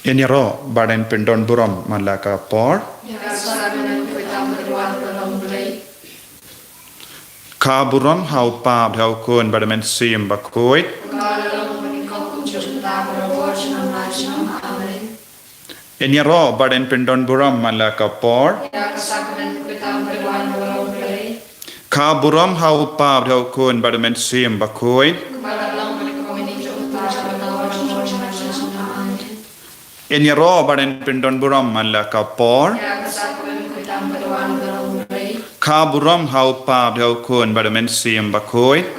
Enyaro badan pendon buram malaka por ka buram hau pa hau kun badamen sim bakoit Enyaro badan pendon buram malaka por ka buram hau pa hau kun badamen sim bakoit Enyaro badan pendon buram malaka por ka buram hau pa hau kun badamen sim bakoit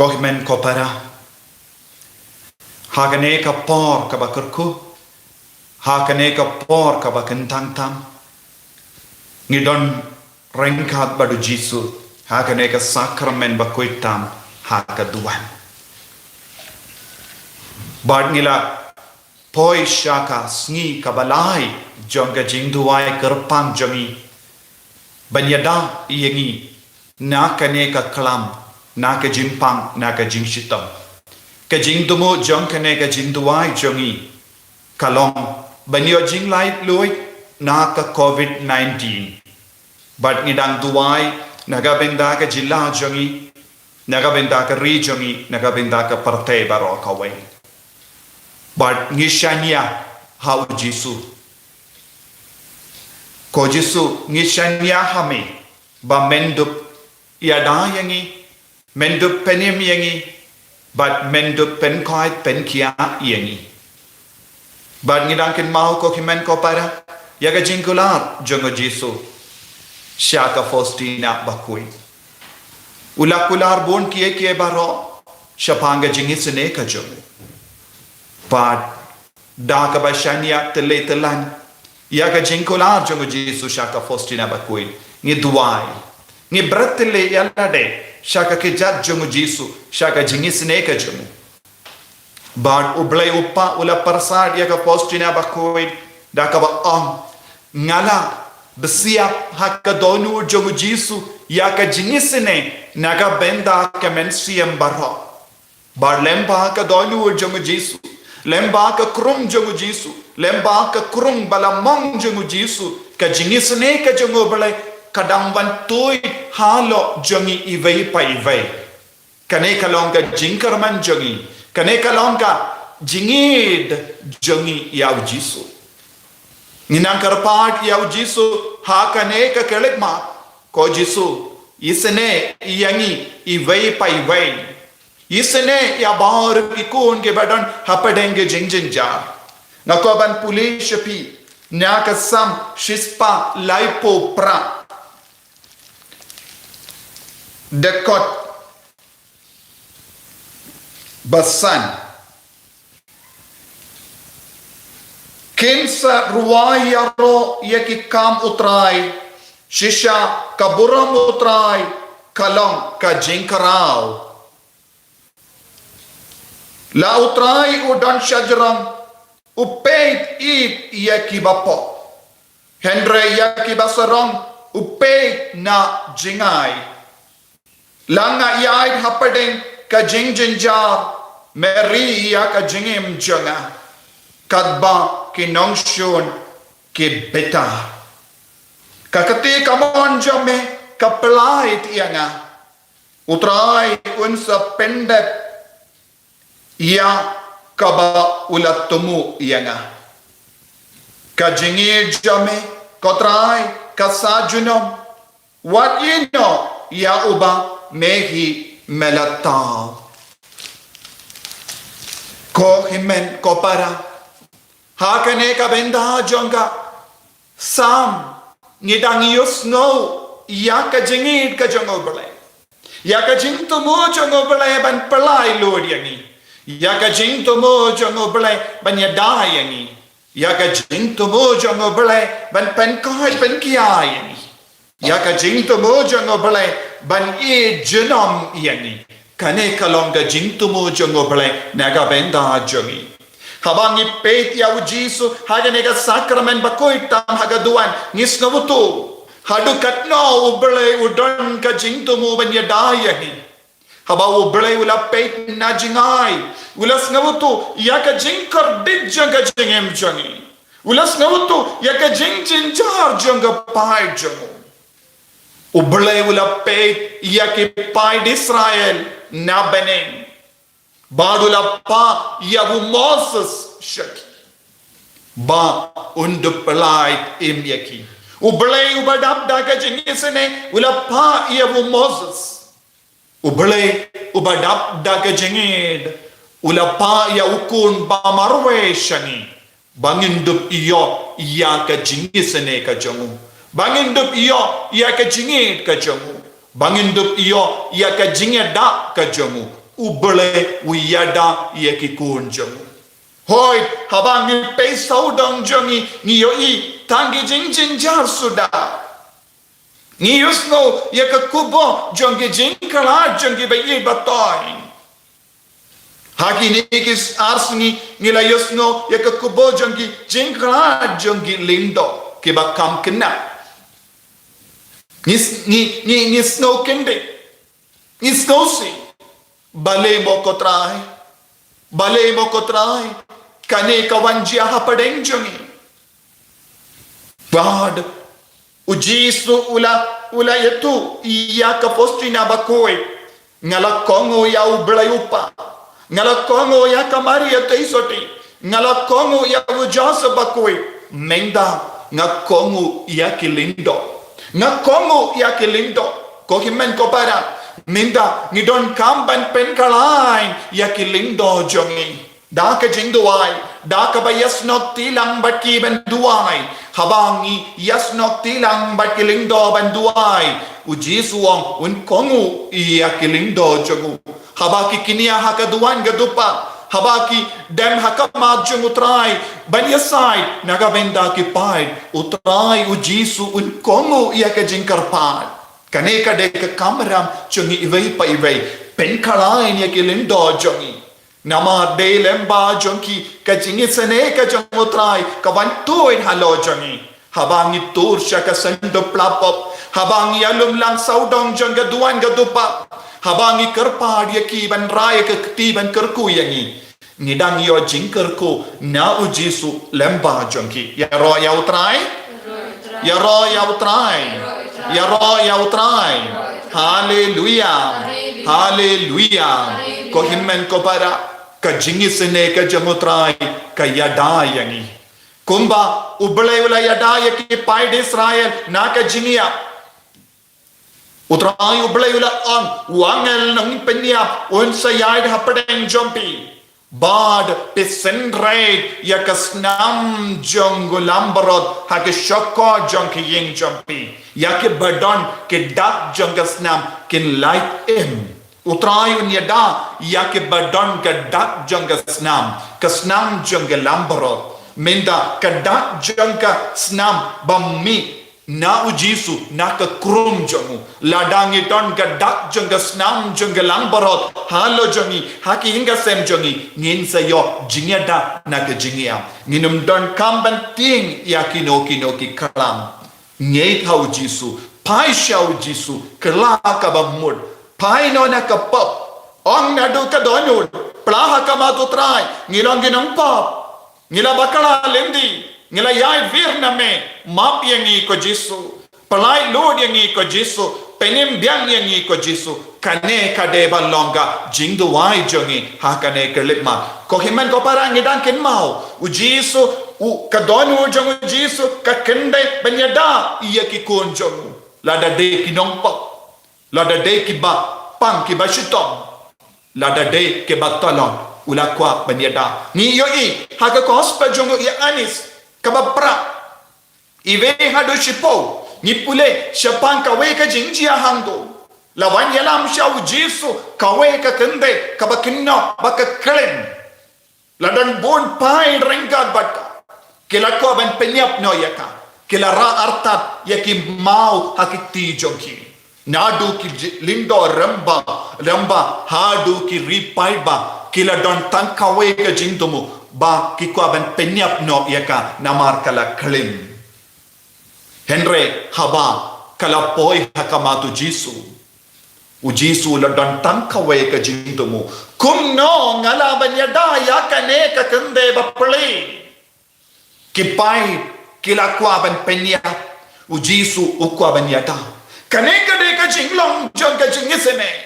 Kohimen kopara Hakane ka por ka bakurku Hakane ka por ka bakentang tam Ngidon rengkat badu jisu Hakane ka sakramen bakuitam haka duan Bad ngila poi shaka sngi kabalai jonga jingduai kerpang jongi Banyada iyengi nakane ka klam Naka jimpang, naka jingshitam. Ka jingdumo jong kane ka jingduai jongi. Kalong, banyo jinglai lui naka COVID-19. But ngidang duai, naga benda ka jilla jongi, naga benda ka ri jongi, naga benda ka parte baro kawai. But ngishanya hau jisu. Ko jisu ngishanya hame, ba mendup yadayangi, Mendup penim yangi, but mendup pen koi pen kia yangi. But ngidangkin mau ko kimen ko para, yaga jingkular jongo jisu, shaka Faustina bakui. Ulakular bon kie baro, shapanga Jingisynei ka jongo. But daka bashania tele telan, yaga jingkular jongo jisu shaka Faustina bakui. Ngi duai, ngi bratele yalade. Shaka ke jat jongu jisu shaka Jingisynei ka jongu bad ublai uppa ula persad ya ka Faustina bakoi da ka ba ngala besiap hakka donu jongu jisu ya ka Jingisynei naga benda ka mensiam barho bad lemba ka donu jongu jisu lemba ka krum jongu jisu lemba ka krum balamong jongu jisu ka Jingisynei ka jongu balai kadang bantui halo jongi ivei pa ivei kane kalonga jingkarman jongi kane kalonga jingid jongi yau jisu ninang karpat yau jisu ha kane ka kelek ma ko jisu isene yangi ivei pa ivei isene ya bar ikun ke badan hapadenge jingjinja ngakoban pulisha pi nakasam shispa laipo pra Dekot Basan Kinsa ruwayaro yakikam utray Shisha kaburam utray Kalong ka jingkarao La utray udan shajaram Upeit it yakibapo Hendre yakibasarong Upeit na jingai Langa yaid hapadeng ka jingjinjar Meri ya ka jingim jonga Kadba ki nongshun ki beta Kakati kamon jome ka pelait ianga Utrai unsa pendep Ya kaba ulatumu ianga Ka jingir jome Kotrai ka sajunom What you know Ya uba mehi melatau ko himen ko para hakane ka benda jonga sam ngidang yus no ya ka jingit ka jongo bale ya ka jing tu mo jongo bale ban pelai lord yangi Ya ka jing tu mo jong oblai ban ya da yangi. Ya ka jing tu mo jong oblai ban pen koi pen kia yangi. Ya ka jing tu mo jong oblai ban e jenom yangi. Kane kalong ka jing tu mo jong oblai naga benda jongi. Habangi pet ya ujisu haga nega sakramen bakoi tam haga duan ngis ngabutu. Hadu katno oblai udon ka jing tu mo ban ya da yangi. Haba oblai ula pet na jingai. Ulas ngabutu yaka jinkar dit janga jingem jangi. Ulas ngabutu yaka jing jinjar janga pai jangu. Oblai ula pet yaki pai di Israel na beneng. Badula pa yabu Moses shaki. Ba undu pelait im yaki. Oblai ubadap daga Jingisynei ula pa yabu Moses. Ublay ubadap daga jengid ulapa ya ukun ba marwe shani bangindup iyo ya ka Jingisynei ka jamu bangindup iyo ya ka jingid ka jamu bangindup iyo ya ka jingeda ka jamu ublay uyada ya ki kun jamu hoy habangi pe saudang jangi niyo I tangi jingjin jar sudah ni yusno ya ka kubo jongi jinkala jongi bayi batoy haki ni kis arsni ngila yusno ya ka kubo jongi jinkala jongi lindo ke bakam kena ni snow kende ni snow si bale mo kotrai kane kawanji ha padeng jongi bad ujisu ula yetu iya ka postina bakoi ngala kongo ya ublayupa ngala kongo ya kamari ya teisoti ngala kongo ya ujasa bakoi menda ngakongo ya kilindo ko himen ko para menda ni don kamban penkalain ya kilindo jongi daka jingduai daka bayasnok tilang batki benduai habangi yasnok tilang batkilindo benduai ujisuang un kongu iya kilindo jongu habaki kinia hakaduan gadupa habaki dem hakama jongutrai banyasai nagabenda ki pai utrai ujisu un kongu iya ka jingkarpan kaneka de ka kamram jongi ivei pa ivei penkalain ya kilindo jongi nama de lemba jonki ka Jingisynei ka jongutrai ka wantuin halo jongi habangi tur syaka sendo plapop habangi alum lang saudong jongga duan gadupa habangi kerpa dia ki ban raya ke ketiban kerku yangi ngidang yo jingkerku na ujisu lemba jonki ya ro ya utrai haleluya ko himmen ko para ka Jingisynei ka jongutrai ka yada yangi kumba ublay ula yada yaki pai de Israel na ka jingia utrai ublay ula ang wangel nang penyap un sayad hapadeng jompi bad pesendreit yakasnam jongulambarod hake shokko jonki ying jompi yake badon ke dak jongasnam kin light utrai unyada yake badon ke dak jongasnam kasnam jongalambarod menda kadak jangka snam bammi na ujisu na ka krum jongu ladangi ton kadak jangka snam janggalang barot halo jongi haki hingga sem jongi ngin sayo jingada na ka jingia nginum don kamban ting yakino ki kalam ngei ha ujisu pai sha ujisu kala ka bamud pai no na ka pop ong na do ka donun plaha ka matutrai ngilong ginong pop ngila bakala lendi ngila yai virna me map yangi ko jisu palai lord yangi ko jisu penim biang yangi ko jisu kane kade balonga jingdu wai jongi hakane kelipma ko himan ko para ngidan ken mau ujisu u kadonu jongu jisu ka kende benyada iya ki konjong lada de kinongpa lada de ki ba pang ki ba shitom lada de ke batalon ula kwa banyada ni yoi haka kospa jongo ya anis kabapra ive hado shipo ni pule shapang ka we ka jingjia hangdo Lawan yalam syau Jesu kawe ka kende ka bakinno baka kelen. Ladan bon pai rengkat baka. Kila ko ban penyap no yaka. Kila ra artat yaki mau hakiti jongki. Nadu ki lindo ramba hadu ki ripai ba. Kila don tang kawe ka jintumu ba ki ko ban penyap no yaka namar kala kelen. Henry haba kala poi hakamatu Jesu. U Jesu la don tang kawe ka jintumu. Kum no ngala ban yada yakane ka kende ba pli. Kipai kila kwa ban penya u Jesu u kwa ban yada kaneka de ka jinglong jong ka jingisynei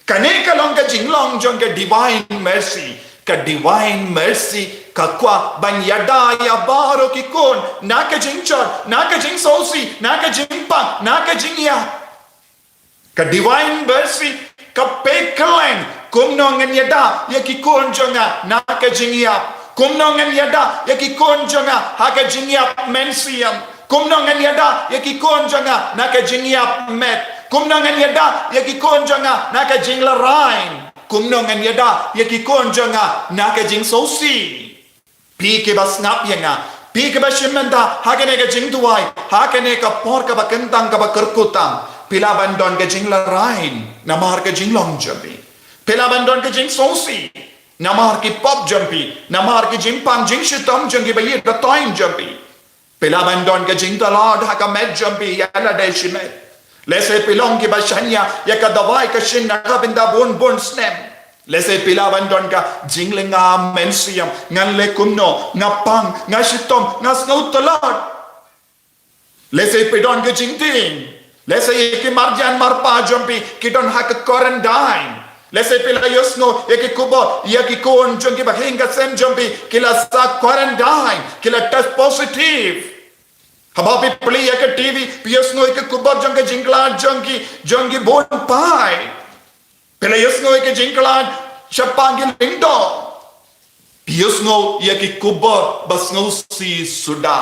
kaneka long ka jinglong jong ka divine mercy ka kwa ban yada ya baro ki kon na ka jingchon na ka jing sosi na ka jingpa na ka jingya ka divine mercy ka peklen kum no ngan yada ya ki kon jonga na ka jingya kumnongan yada yaki konjonga haka jingyap mensiam kumnongan yada yaki konjonga naka jingyap met kumnongan yada yaki konjonga naka jingla rain kumnongan yada yaki konjonga naka jing sosi pi ke bas ngap yanga pi ke bas shimenda haka neka jing tuai haka neka por ka bakentang ka bakerkutang pila bandon ka jingla rain namar ka jinglong jabi pila bandon ka jing sosi namar ki pop jumpy namar ki jimpang jing shitam jangi bayi da time jumpy pela bandon ka jing talad ha ka med jumpy ya la de shime lese pilong ki bashanya ya ka dawai ka shin na ka binda bon snem lese pila bandon ka jinglenga mensiam ngan le kumno ngapang nga shitom nga snow talad lese pidon ka jing ting lese ki marjan marpa jumpy ki don ha ka quarantine Lese pila yosno yaki kubo yaki kon jongi bahinga sem jombi kila sa quarantine kila test positive hababi pili yaki TV yosno yaki kubo jongi jingla jongi bon pai pila yosno yaki jingla shapangi lindo yosno yaki kubo basno si suda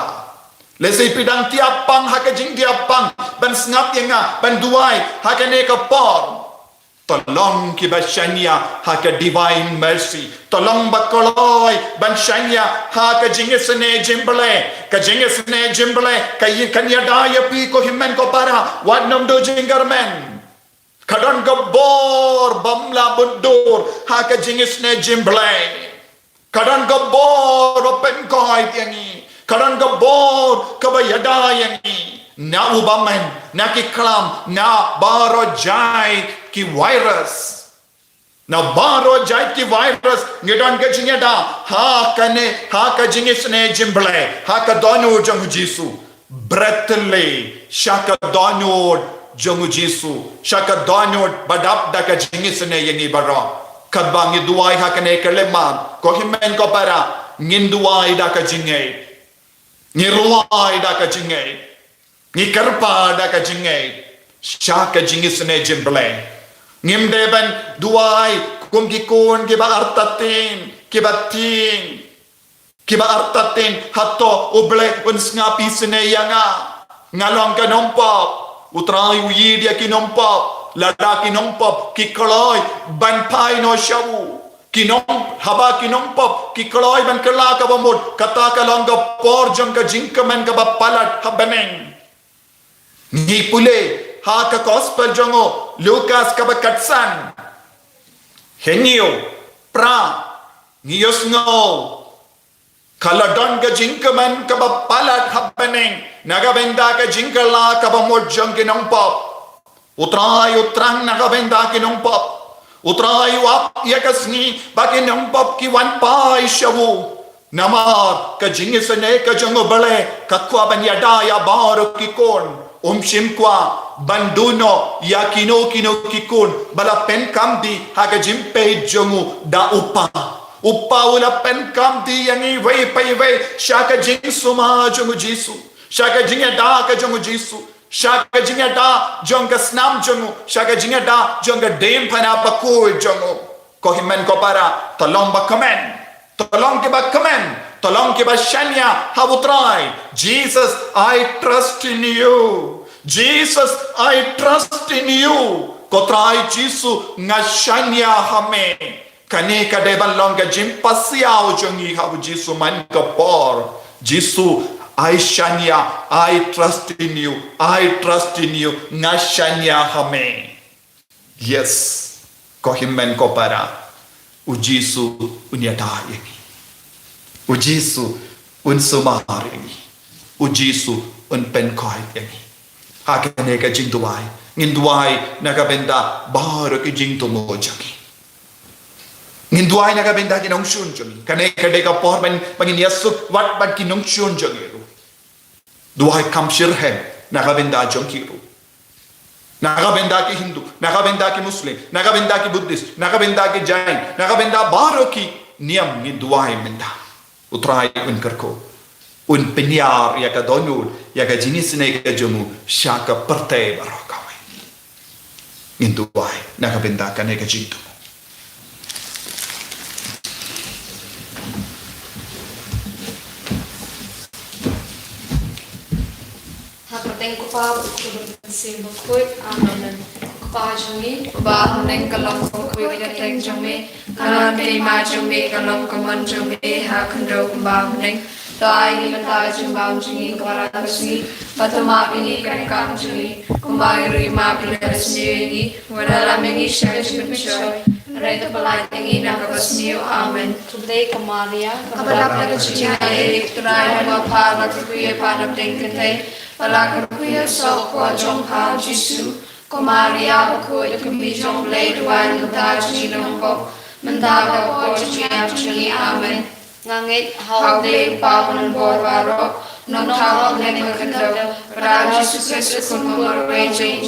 lese pidang tiapang haka jing tiapang ban snap yanga ban duai haka neka por Tolong ki bashanya haka divine mercy. Tolong bakoloi bashanya haka Jingisynei Jingblei. Ka Jingisynei Jingblei ka kanyada ya pi ko himmen ko para wat nom do jingarmen. Kadon ka bor bamla bundur haka Jingisynei Jingblei. Kadon ka bor open koi yangi. Kadon ka bor ka bayada yangi. Na ubamen na kiklam na baro jai ki virus na baro jai ki virus ngedon ke jingeda ha ka Jingisynei Jingblei ha ka donu jong Jesu bretle shaka donu jong Jesu shaka donu badap da ka Jingisynei yangi baro kadbangi duai ha ka ne keleman ko himmen ko para nginduai da ka jingei ngiruai da ka jingei ni karpa da ka jingei shaka Jingisynei Jingblei ngimdeban duai kum ki kon ki ba artatin ki bating ki ba artatin hatto oble un snapi sene yanga ngalong ka nompop utrai uyi dia ki nompop lada ki nompop ki koloi ban pai no shawu kinom haba kinom pop ki koloi ban kala ka bamod kata ka long ka por jong ka jingkaman ka ba palat habaneng ni pule ha ka gospel jongo Lucas ka ba katsan henyo pra ngiyos ngo kaladon ka jingkaman ka ba palat habaneng nagabenda ka jingkala ka ba mod jong kinong pop utrang nagabenda kinong pop utrai wap yakasni baki nong pop ki wan pai shawu namar ka Jingisynei ka jongo bale ka kwa ban yada ya baro ki kon shimkwa banduno ya kino kikun bala pen kamdi haga jimpe jongu da upa ula pen kamdi yangi wei pai wei shaka jing suma jongu Jesu shaka jinga da ka jongu Jesu shaka jinga da jonga snam jongu shaka jinga da jonga dem pana paku jongu ko himen ko para tolong ba komen tolong ke ba komen tolong ke ba shanya habutrai Jesus I trust in you Jesus I trust in you Kotrai Jisu ngashanya hame. Kane kadeban long ka jim pasiao jongi habu Jisu man kapor. Jisu, I shanya, I trust in you. I trust in you. Ngashanya hame. Yes. Kohimen kopara. Ujisu unyata yengi. Ujisu unsumar yengi. Ujisu unpenkoi yengi. Hakane ka jingduai. Nginduai nakabenda baru ki jingtumo jangi. Nginduai nakabenda ki nongshun jangi. Kane kadeka por bangin yasuk wat bat ki nongshun jangi ru. Duai kamshir hem nakabenda jangi ru. Nakabenda ki Hindu, nakabenda ki Muslim, nakabenda ki Buddhist, nakabenda ki Jain, nakabenda baru ki niam nginduai menda. Utrai unkarko. Un penyar ya ka donul ya ka Jingisynei ka jamu syaka pertai barokawai. Nginduai nakabenda ka neka jintu. Haperteng kupa berbensi bukut amen. Kupa jumi kupa neng kalong bukut keteng jumi kalong terima jumi kalong keman jumi hakendo kupa neng. Dai ni mentai jumbang jumi kuara kesni patuma ini kerengkang jumi kumbang rima bila resmi wadalam ini syai jumshoy reda pelai ini nak kesni amen. Jingblei kemaria kabalap Jingisynei trai mapa latuye panap dengkete palakaruya sokwa jongha Jisu kemaria bakut kemi Jingblei duan mentai jinongko mentai bakut jingi amen. Ngangit haude pawan borwaro non hawak len kendo pra Yesus Kristus kun morweje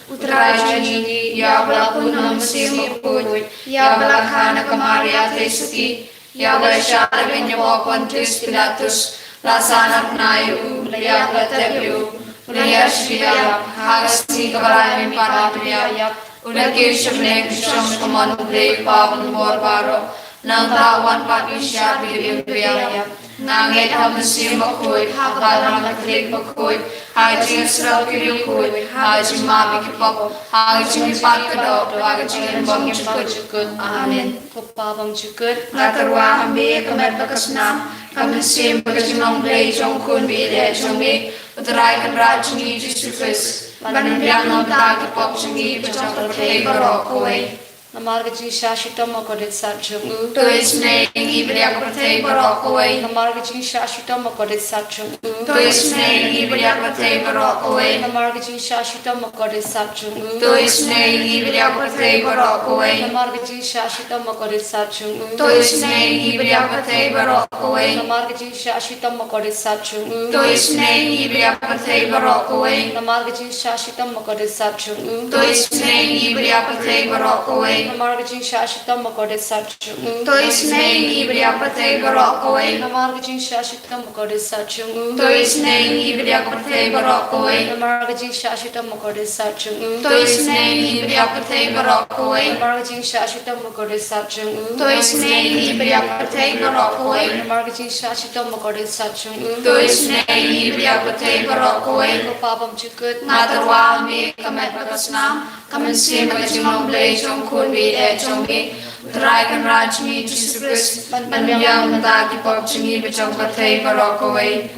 utraje ni ya balapun namsimu pun ya balakana kamaria tesuki ya balashara benyo Pontius Pilatus lasana nayu ya balatebu ya shia hagasi kabalai para ya ulagi shamne kisham kaman ble pawan borwaro nang tawan panisya bibiyaya nangit hamsi makoy hakalang naklik makoy haji srau kiriyukoy haji mami kipop haji pakado haji bang jukut amen kupabang jukut ngatarwa hambi kamet bakasnam kamsi bagajinong blay jongkun bide jongmi utray kan rajni Yesus Kristus banbiang nong kipop jingi bajang terkei barokoy Namarga Jingisynei makodit satchungu. Tuisnei ibria kotei barokoi. Namarga Jingisynei makodit satchungu. Tuisnei ibria kotei barokoi. Namarga Jingisynei makodit satchungu. Tuisnei ibria kotei barokoi. Namarga Jingisynei makodit satchungu. Tuisnei ibria kotei barokoi. Namarga Jingisynei makodit satchungu. Tuisnei ibria kotei barokoi. Namarga Jingisynei makodit satchungu. Tuisnei ibria kotei barokoi. Namarga Jingisynei makodit satchungu. Tuisnei ibria kotei barokoi. Namarga Jingisynei makodit satchungu. Tuisnei ibria kotei barokoi. Namarga Jingisynei makodit satchungu. Tuisnei ibria kotei barokoi. Namarga Jingisynei makodit satchungu. Tuisnei ibria kotei barokoi. Namarga Jingisynei makodit satchungu. Tuisnei ibria kotei barokoi. Kupapam jukut ngatarwa mi kamet bakasnam kamen bagajinong jongkun bide jongmi utray kan rajni Yesus Kristus banbiang mentai kipop jingi bajang katei barokoi.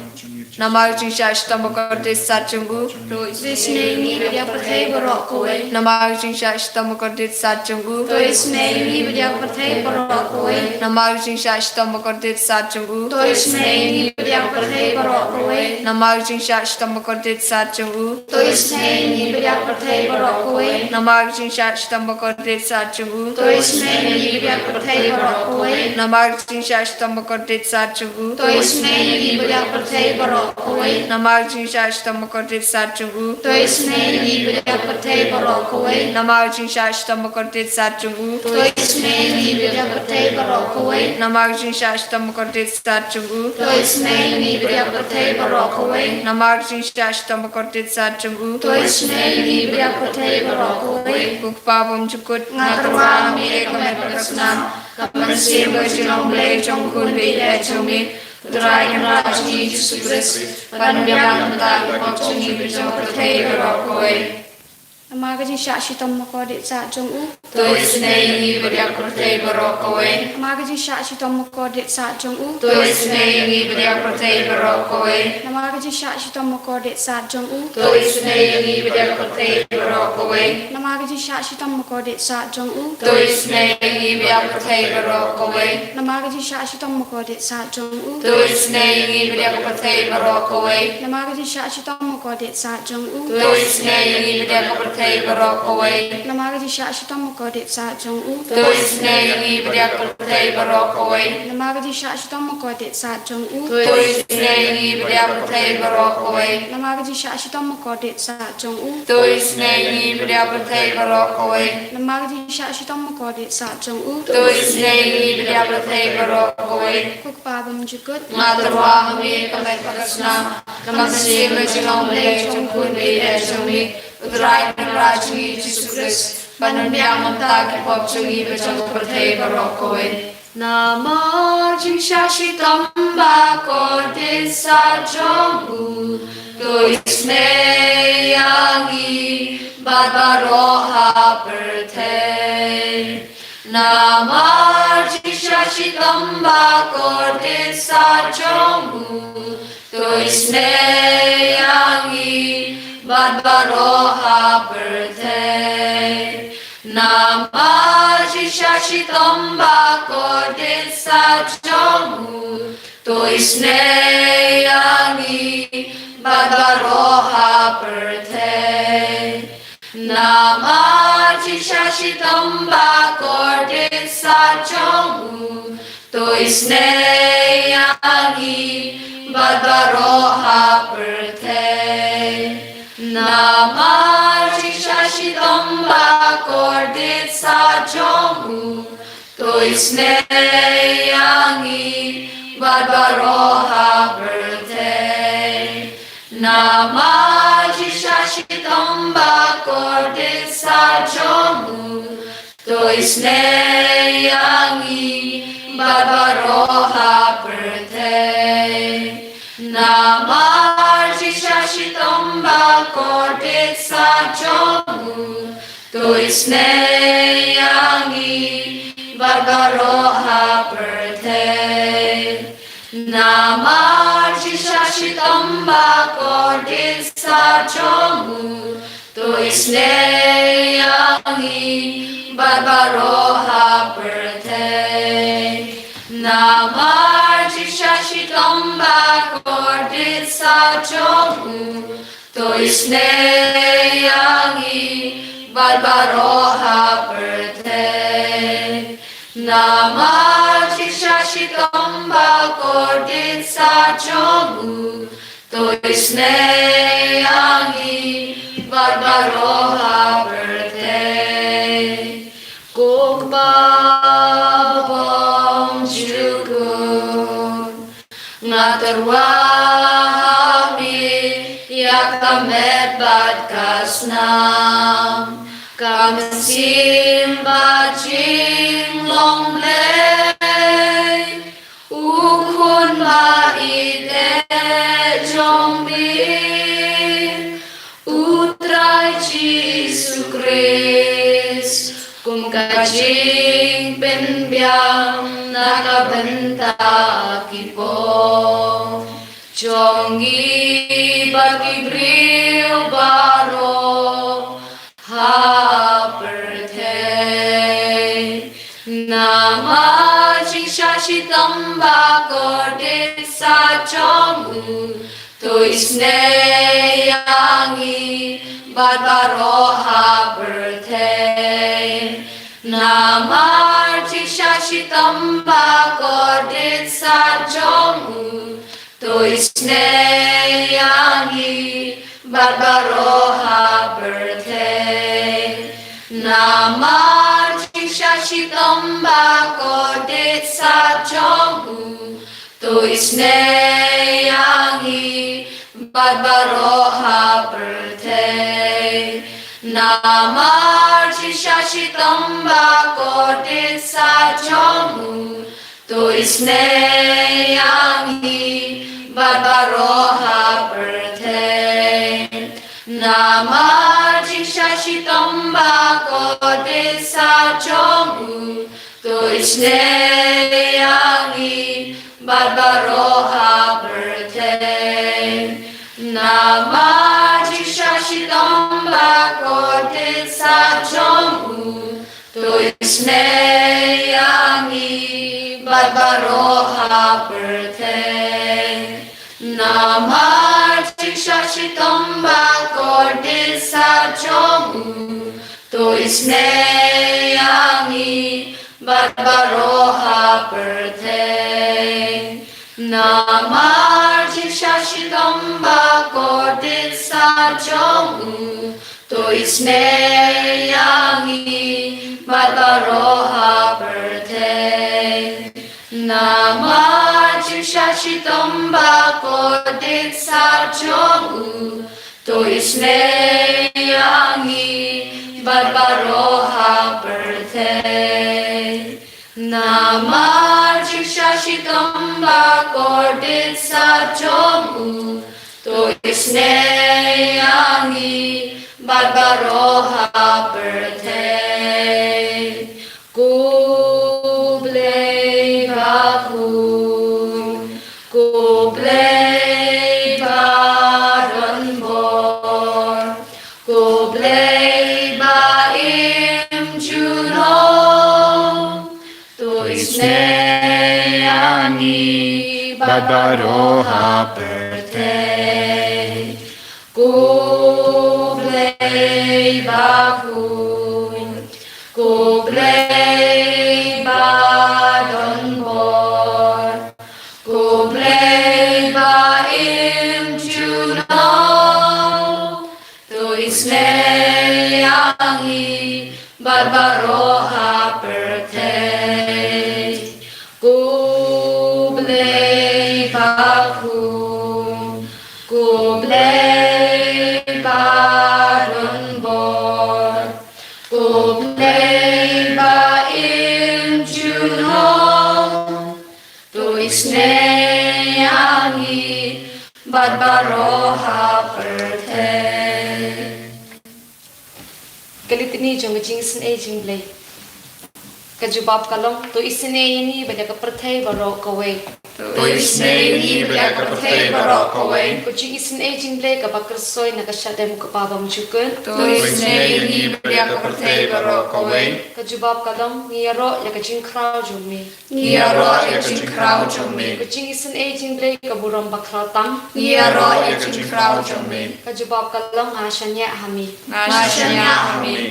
Namarga Jingisynei makodit satchungu. Tuisnei ibria kotei barokoi. Namarga Jingisynei makodit satchungu. Tuisnei ibria kotei barokoi. Namarga Jingisynei makodit satchungu. Tuisnei ibria kotei barokoi. Namarga Jingisynei makodit satchungu. Tuisnei ibria kotei barokoi. Namarga Jingisynei makodit satchungu. Tuisnei ibria kotei barokoi. Namarga Jingisynei makodit satchungu. Tuisnei ibria kotei barokoi. Namarga Jingisynei makodit satchungu. Tuisnei ibria kotei barokoi. Namarga Jingisynei makodit satchungu. Tuisnei ibria kotei barokoi. Namarga Jingisynei makodit satchungu. Tuisnei ibria kotei barokoi. Namarga Jingisynei makodit satchungu. Tuisnei ibria kotei barokoi. Kupapam jukut ngatarwa mi kamet bakasnam kamen bagajinong jongkun bide jongmi utray kan rajni Yesus Kristus banbiang mentai kipop jingi bajang katei barokoi. Namaga jing sha shi tom ko de sa jong u. Tôi Sngi ngi beriak pertai berok kowe. Namaga jing sha shi tom ko de sa jong u. Tôi Sngi ngi beriak pertai berok kowe. Namaga jing sha shi tom ko de sa jong u. Tôi Sngi ngi beriak pertai berok kowe. Namaga jing sha shi tom ko de sa jong u. Tôi Sngi ngi beriak pertai berok kowe. Namaga jing sha shi tom ko de sa jong u. Tôi Sngi ngi beriak pertai berok kowe. Namaga jing sha shi tom ko de sa jong u. Tôi Sngi ngi beriak pertai berok kowe. Namaga jing sha shi tom ko de sa jong u. Tôi Sngi ngi beriak pertai berok kowe. Namaga jing sha shi tom ko de sa jong u. Tôi Sngi ngi beriak pertai berok kowe. Namaga jing sha shi tom ko de sa jong u. Tôi Sngi ngi beriak pertai berok kowe. Namaga jing sha shi tom ko de sa jong u. Tôi Sngi ngi beriak pertai berok kowe. Kuk pa bam jukut. Matarwa kami kamay pakasna. Namasin majinong malay trong kun may trong mi. Utray ng rajni Jesus Christ. Panunbyang mamtag ipop chung iba trong pertai berok kowe. Nama jing sha shi tamba ko de sa jong u. Tôi Sngi barbaro ha pertai. Nama jing sha shi tamba ko de sa jong u. Tôi Sngi barbaro ha pertai. Nama jing sha shi tamba ko de sa jong u. Tôi Sngi barbaro ha pertai. Nama jing sha shi tamba ko de sa jong u. Tôi Sngi barbaro ha pertai. Nama jing sha shi tamba ko de sa jong u. Tôi Sngi barbaro ha pertai. Nama jing sha shi tamba ko de sa jong u. Tôi Sngi barbaro ha pertai. Nama jing sha shi tamba ko de sa jong u. Tôi Sngi barbaro ha pertai. Nama jing sha shi tamba ko de sa jong u. Tôi Sngi barbaro ha pertai. Nama jing sha shi tamba ko de sa jong u. Tôi Sngi barbaro ha pertai. Nama jing sha shi tamba ko de sa jong u. Tôi Sngi barbaro ha pertai. Kuk ba bom jukun. Ngatarwa mi yak kamet bat kasnam. Kamsim ba jing long lay. Ukun ba ite jong bi. Utray Jesus Christ. Kung kajing penbyang nakabenta kipo. Jongi bagibriw baro ha pertai. Nama jing sha shi tamba ko de sa jong u. Tôi Sngi barbaro ha pertai. Nama jing sha shi tamba ko de sa jong u. Tôi Sngi barbaro ha pertai. Nama jing sha shi tamba ko de sa jong u. Tôi Sngi barbaro ha pertai. Nama jing sha shi tamba ko de sa jong u. Tôi Sngi barbaro ha pertai. Nama jing sha shi tom ba ko de sa chong u tôi Sngi yangi barbaro ha birthday nama jisha shi tom ba ko de sa chong u tôi Sngi yangi barbaro ha birthday nama jisha shi tom ba ko de sa chong u tôi Sngi yangi barbaro ha birthday nama jisha shi tom ba ko de sa chong u tôi Sngi yangi barbaro ha birthday nama jisha shi tom ba ko de sa chong u tôi Sngi yangi barbaro ha birthday nama jisha shi tom ba ko de sa chong u tôi Sngi yangi barbaro ha birthday Jingblei ba Jingblei ba don bor Jingblei ba im juno tôi Sngi yangi barbaro ha birthday Jingblei ba Jingblei ba don bor Jingblei ba im juno tôi Sngi yangi barbaro ha birthday Jingblei ba Jingblei ba don bor Jingblei ba im juno tôi Sngi yangi barbaro ha birthday Kalitini jong Jingisynei Jingblei kajubab kalong tôi Sngi ni bada ka birthday baro kawai tôi Sngi bada ka birthday baro kawai ko Jingisynei Jingblei ka bakrsoy na ka shadem ko pabam chukun tôi Sngi bada ka birthday baro kawai kajubab kalong ngiyaro ya ka jingkrao jumi ngiyaro ya ka jingkrao jumi ko Jingisynei Jingblei ka buram bakra tam ngiyaro ya ka jingkrao jumi kajubab kalong ngashanya hami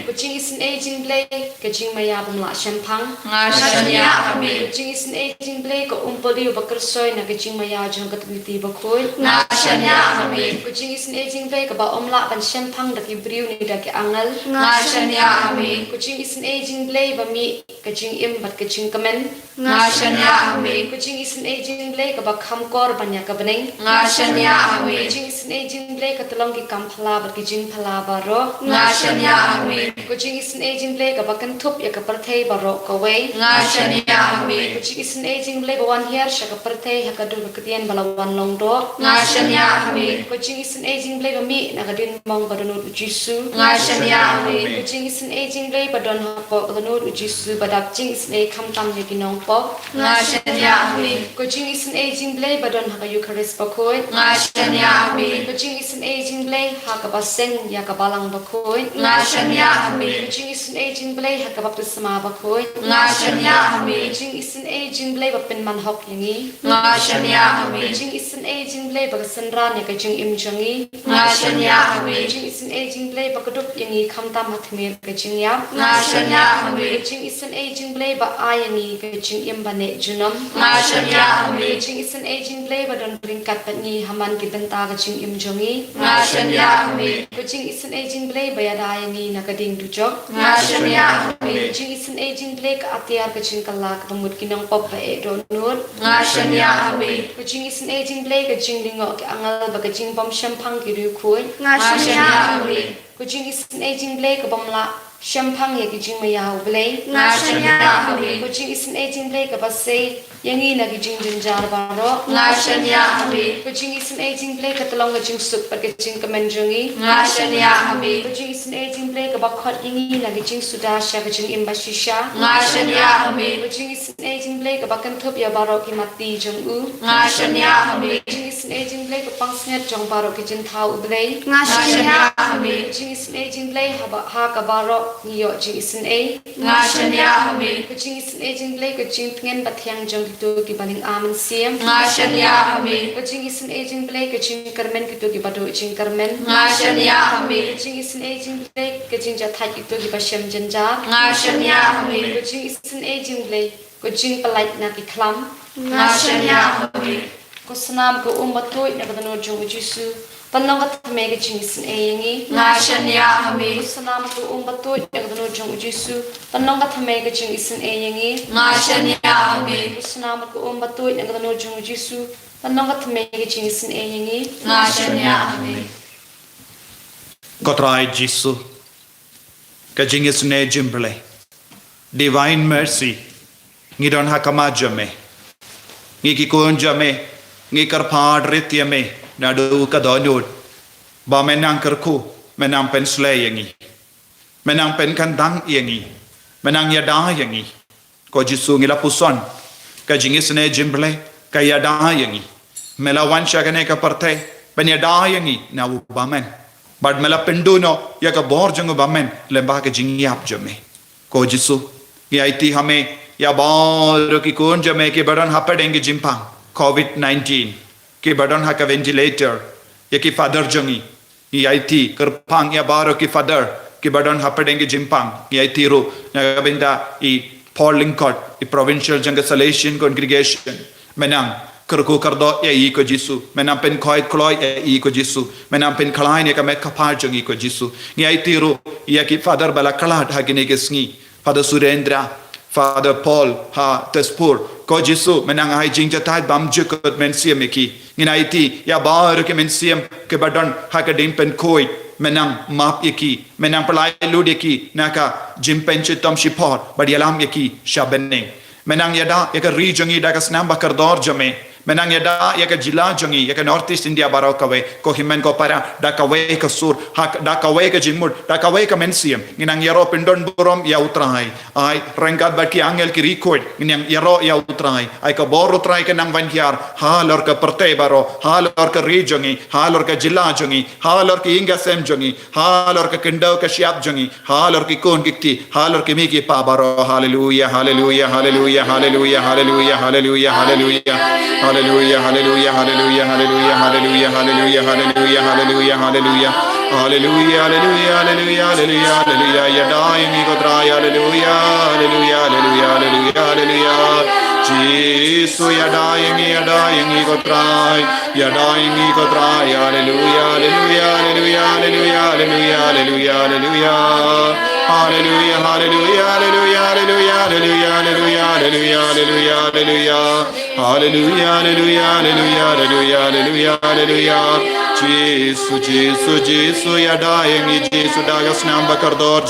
ko Jingisynei Jingblei ka jingmaya bum la shampang ngashanya hami Jingisynei Jingblei ka umpoli bakrsoy na ka jingmaya jong ka tumiti bakhoy ngashanya hami ko Jingisynei Jingblei ka ba omla ban shampang da ki briu ni da ki angal ngashanya hami ko Jingisynei Jingblei ba mi ka jing im bat ka jing kamen ngashanya hami ko Jingisynei Jingblei ka ba khamkor banya ka baneng ngashanya hami ko Jingisynei Jingblei ka tulong ki kamphala bat ki jing phala baro ngashanya hami ko Jingisynei Jingblei ka ba kan thup ya ka birthday baro kawai ngashanya hami ko Jingisynei Jingblei ba wan her sha ka birthday ha ka dur ka tian bala wan long do ngashanya hami ko Jingisynei Jingblei ba mi na ka din mong ba donut ujisu ngashanya hami ko Jingisynei Jingblei ba don ha po donut ujisu ba dak Jingisynei kham tam ye ki nong po ngashanya hami ko Jingisynei Jingblei ba don ha ka eucharist ba khoi ngashanya hami ko Jingisynei Jingblei ha ka ba seng ya ka balang ba khoi ngashanya hami ko Jingisynei Jingblei ha ka baptisma ba khoi ngashanya hami Jingisynei Jingblei ba pen man hok yangi ngashanya hami Jingisynei Jingblei ba ka sanran ya ka jing im jangi ngashanya hami Jingisynei Jingblei ba ka dup yangi kham tam ha thmir ka jing ya ngashanya hami Jingisynei Jingblei ba ayangi ka jing im ba ne junam ngashanya hami Jingisynei Jingblei ba don ringkat pat ni haman ki benta ka jing im jangi ngashanya hami ko Jingisynei Jingblei ba ya da yangi na ka ding du jok ngashanya hami Jingisynei Jingblei ka atiar ka jing kala ka mut ki nong pop ba e do nur ngashanya hami ko Jingisynei Jingblei ka jing lingo ki angal ba ka jing bom shampang ki ru khoi ngashanya hami ko Jingisynei Jingblei ka bom la Shampang ye kijing mayau blei Ngashanya hami. Kucing Sngi Jingblei ke pasai yangi na kijing jenjar baro Ngashanya hami. Kucing Sngi Jingblei ke telong kijing sup per kijing kemenjongi Ngashanya hami. Kucing Sngi Jingblei ke bakot yangi na kijing sudah sya kijing imbashisha Ngashanya hami. Kucing Sngi Jingblei ke bakan thup ya baro ki mati jong u Ngashanya hami. Kucing Sngi Jingblei ke pangsnget jong baro kijing thau blei Ngashanya hami. Kucing Sngi Jingblei ha ka baro Niyo Jingisynei Ngashanya hami. Jingisynei Jingblei kucing pengen batiang jong gitu ki baling aman siam Ngashanya hami. Jingisynei Jingblei kucing kermen gitu ki badu jing kermen Ngashanya hami. Jingisynei Jingblei kucing jatai gitu ki basyam jenjar Ngashanya hami. Jingisynei Jingblei kucing pelait na ki klam Ngashanya hami. Kusenam ku umbatoi na kadano jong ujisu Panongat mega Jingisynei yangi Ngashanya hami. Kusenam ku umbatoi na kadano jong ujisu Panongat mega Jingisynei yangi Ngashanya hami. Kusenam ku umbatoi na kadano jong ujisu Panongat mega Jingisynei yangi Ngashanya hami. Kotrai Jisu, ka Jingisynei Jingblei, divine mercy, ngidon hakama jame, ngikikun jame, ngikar ritya me, nadu kadonod, ba menang kerku, menang pen slay yangi, menang pen kandang yangi, menang yada yangi, ko Jisu ngila puson, ka Jingisynei Jingblei, ka yada yangi, melawan syagane ka parte, ben yada yangi, na ubamen. But mela penduno ya ka bor jang bamen lemba ke jingiap jame ko Jisu ya iti hame ya bor ki kun jame ke badan hapadenge jimpang COVID-19 ke badan ha ka ventilator ya ki father jangi ya iti kerpang ya bor ki father ke badan hapadenge jimpang ya iti ro ya benda I Paul Linkot I provincial jang salvation congregation menang kerku kardo ya iko Jisu menang pen koit kloi ya iko Jisu menang pen kalain ya kamet kapar jong iko Jisu ngi ai tiru ya ki father bala kalat ha gine ke Sngi father Surendra father Paul ha Tespur ko Jisu menang ai jingjatai bam jukot men siam ki ngi ai ti ya bar ke men siam ke badon ha ka dim pen koit menang map yaki menang pelai lud yaki naka jimpen chitom shipot badialam yaki shabeneng menang yada ya ka rijongi da ka snamba kardor jame menang yada ya ka jila jongi ya ka northeast India baro kawe ko himen ko para da kawe ka sur hak da kawe ka jimur da kawe ka mensiam nginang yaro pindon burom ya utrai ai rengkat baki angel ki record nginang yaro ya utrai ai ka bor utrai ka nang vanhyar halor ka perte baro halor ka rijongi halor ka jila jongi halor ki inga sem jongi halor ka kendo ka shiap jongi halor ki kon kikti halor ki miki pa baro hallelujah hallelujah hallelujah hallelujah hallelujah hallelujah hallelujah Hallelujah, hallelujah, hallelujah, hallelujah, hallelujah, hallelujah, hallelujah, hallelujah, hallelujah, hallelujah, hallelujah, hallelujah, hallelujah, hallelujah, ya dying ego try, hallelujah, hallelujah, hallelujah, hallelujah, hallelujah, Jesus, ya dying ego try, ya dying ego try, hallelujah, hallelujah, hallelujah, hallelujah, hallelujah, hallelujah, hallelujah. Hallelujah, hallelujah, hallelujah, hallelujah, hallelujah, hallelujah, hallelujah, hallelujah, hallelujah, hallelujah, hallelujah, hallelujah, hallelujah, hallelujah. Jesus, Jesus, Jesus, ya dying, Jesus, dagas namba kardor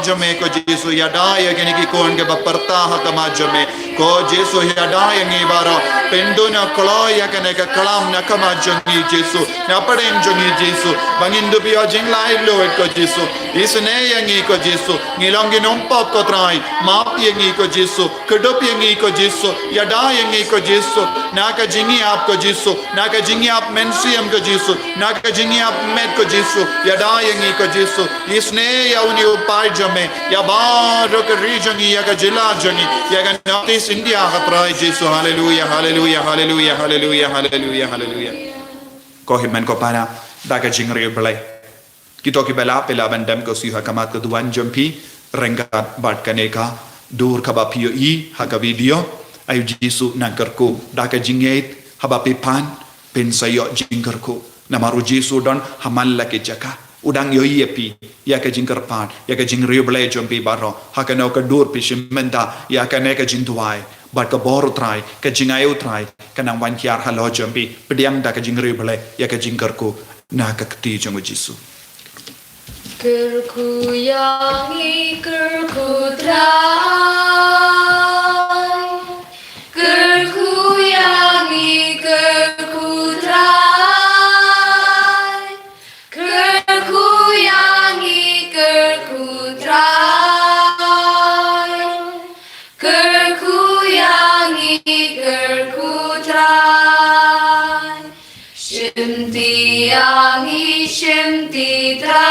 jame, ko Jesus, ya dying, ki kon ke baparta hakama jame, ko Jesus, ya dying, ibara, penduna koloy ya kane ka kalam na kama jami, Jesus, na padeng jami, Jesus, bangindu biya Jingblei Lord, ko Jesus, isne yangi ko Jesus, ngilongi nompot ko try, map yangi ko Jesus, kedup yangi ko Jesus, ya dying ko Jesus, naka jingi ap ko Jesus, naka jingi ap mensiam ko Jesus, naka jingi ap met ko Jesus, ya dying ko Jesus, isne ya uni upay jame, ya baro ka rijangi ya ka jila jangi, ya ka northeast India ka try Jesus, hallelujah, hallelujah, hallelujah, hallelujah, hallelujah, hallelujah. Ko himen ko para daga Jingblei. Kita ki bela pela bandam ko siha kamat ko duan jampi rengkat bat kaneka dur kaba pio I haka video ayu Jisu nangkerku daga jingait haba pipan pen sayo jingkerku namaru Jisu don hamalla ke jaka udang yo yepi ya ka jingker pan ya ka Jingblei jampi baro haka no ka dur pishimenta ya ka ne ka jintuai bat ka boru trai ka jingayu trai kanang wan kiar halo jampi pediam daga Jingblei ya ka jingkerku na ka kti jangu Jisu. Kerku yangi kerku trai, kerku yangi kerku trai, kerku yangi kerku trai, kerku yangi kerku trai, shimti yangi shimti trai.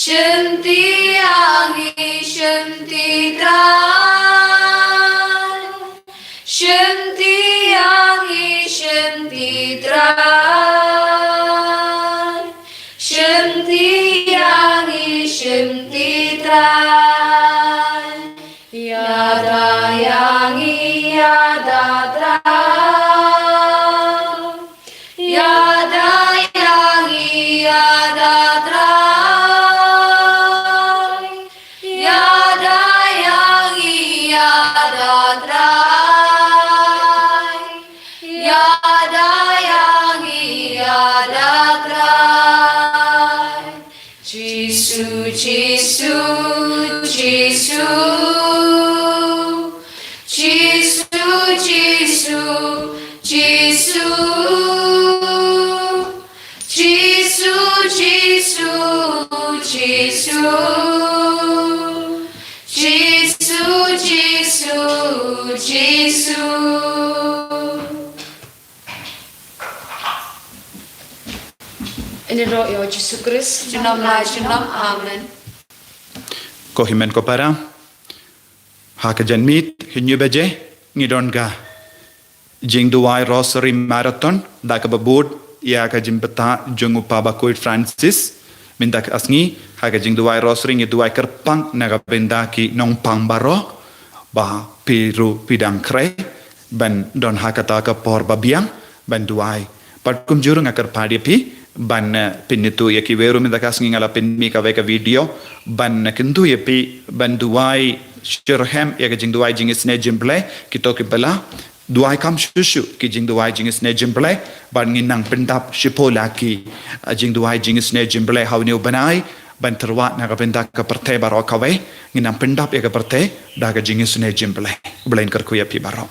Shanti yangi shanti trai, shanti yangi shanti trai, shanti yangi shanti trai, yada yangi yada trai, yada yangi yada trai. Jesus, Jesus, Jesus, Jesus, Jesus, Jesus, Jesus, Jesus, Jesus, Jesus, Jesus. Ini roh ya Yesus Kristus, jenam lai jenam amen. Ko himen ko para haka janmit hinyu beje ngidon ga jingduai rosary marathon da ka babud ya ka jimbeta jungu paba koit Francis minta ka asngi haka jingduai rosary ngiduai kerpang naga benda ki nong pangbaro ba piru pidang kre ban don haka ta ka por babiang ban duai pat kum jurung akar padi pi ban pinitu ya ki veru minta kasngi ngala pin mi ka veka video ban kintu ya pi ban duai shirhem ya ka jingduai jingisynei Jingblei kito ki bela duai kam shushu ki jingduai jingisynei Jingblei ban nginang pendap shipola ki jingduai jingisynei Jingblei hawni banai ban terwa na ka benda ka perte baro ka we nginang pendap ya ka perte da ka jingisynei Jingblei blain kar ku ya pi baro